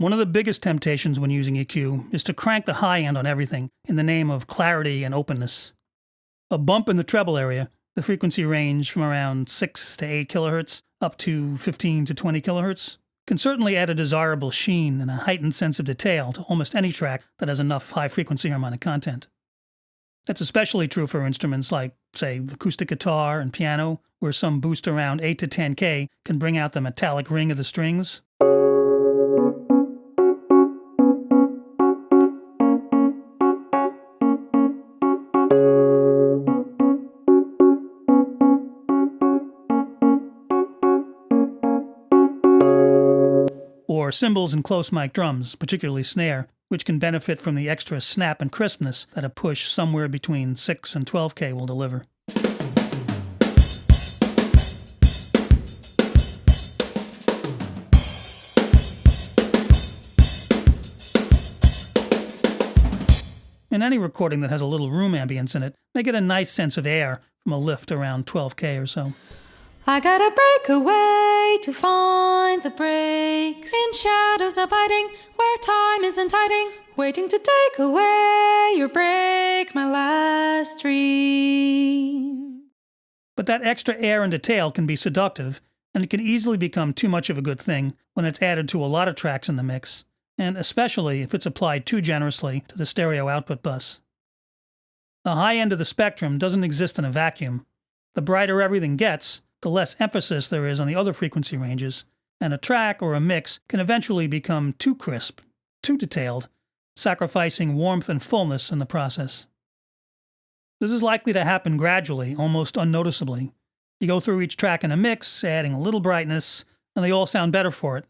One of the biggest temptations when using EQ is to crank the high end on everything in the name of clarity and openness. A bump in the treble area, the frequency range from around 6 to 8 kHz up to 15 to 20 kHz, can certainly add a desirable sheen and a heightened sense of detail to almost any track that has enough high-frequency harmonic content. That's especially true for instruments like, say, acoustic guitar and piano, where some boost around 8 to 10K can bring out the metallic ring of the strings. Or cymbals and close mic drums, particularly snare, which can benefit from the extra snap and crispness that a push somewhere between 6 and 12K will deliver. In any recording that has a little room ambience in it, may get a nice sense of air from a lift around 12K or so. I gotta break away to find the breaks in shadows abiding where time isn't hiding, waiting to take away your break, my last dream. But that extra air and detail can be seductive, and it can easily become too much of a good thing when it's added to a lot of tracks in the mix, and especially if it's applied too generously to the stereo output bus. The high end of the spectrum doesn't exist in a vacuum. The brighter everything gets, the less emphasis there is on the other frequency ranges, and a track or a mix can eventually become too crisp, too detailed, sacrificing warmth and fullness in the process. This is likely to happen gradually, almost unnoticeably. You go through each track in a mix, adding a little brightness, and they all sound better for it.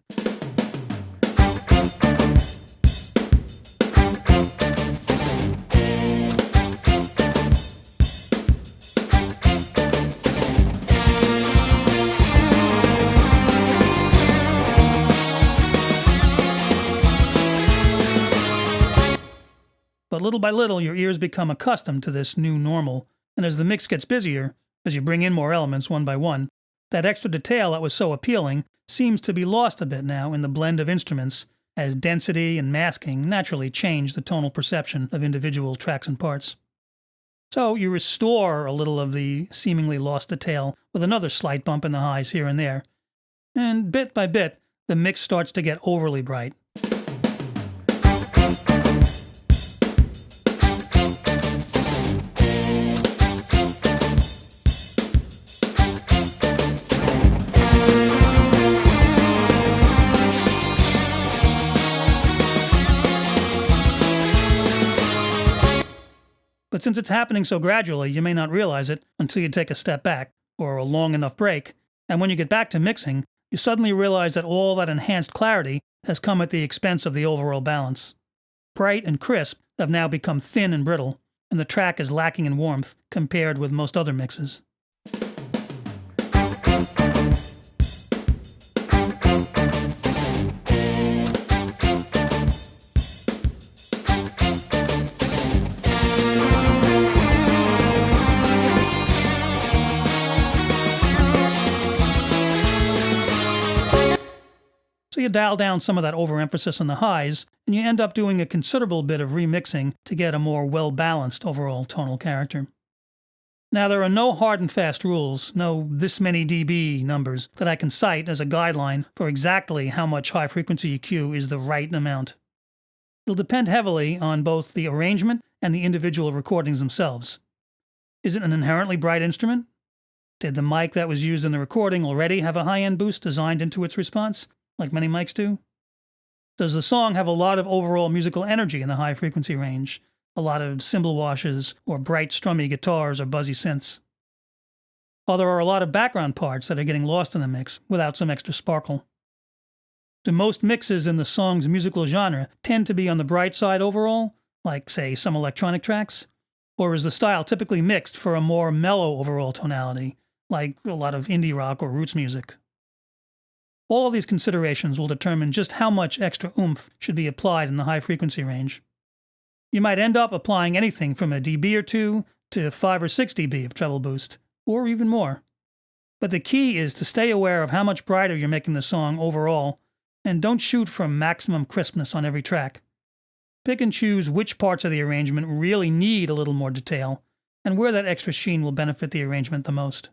But little by little, your ears become accustomed to this new normal, and as the mix gets busier, as you bring in more elements one by one, that extra detail that was so appealing seems to be lost a bit now in the blend of instruments, as density and masking naturally change the tonal perception of individual tracks and parts. So you restore a little of the seemingly lost detail with another slight bump in the highs here and there, and bit by bit, the mix starts to get overly bright. But since it's happening so gradually, you may not realize it until you take a step back, or a long enough break, and when you get back to mixing, you suddenly realize that all that enhanced clarity has come at the expense of the overall balance. Bright and crisp have now become thin and brittle, and the track is lacking in warmth compared with most other mixes. So you dial down some of that overemphasis on the highs, and you end up doing a considerable bit of remixing to get a more well-balanced overall tonal character. Now, there are no hard and fast rules, no this many dB numbers that I can cite as a guideline for exactly how much high-frequency EQ is the right amount. It'll depend heavily on both the arrangement and the individual recordings themselves. Is it an inherently bright instrument? Did the mic that was used in the recording already have a high-end boost designed into its response, like many mics do? Does the song have a lot of overall musical energy in the high-frequency range? A lot of cymbal washes, or bright strummy guitars or buzzy synths? Or there are a lot of background parts that are getting lost in the mix without some extra sparkle? Do most mixes in the song's musical genre tend to be on the bright side overall, like, say, some electronic tracks? Or is the style typically mixed for a more mellow overall tonality, like a lot of indie rock or roots music? All of these considerations will determine just how much extra oomph should be applied in the high-frequency range. You might end up applying anything from a dB or 2 to 5 or 6 dB of treble boost, or even more. But the key is to stay aware of how much brighter you're making the song overall, And don't shoot for maximum crispness on every track. Pick and choose which parts of the arrangement really need a little more detail, and where that extra sheen will benefit the arrangement the most.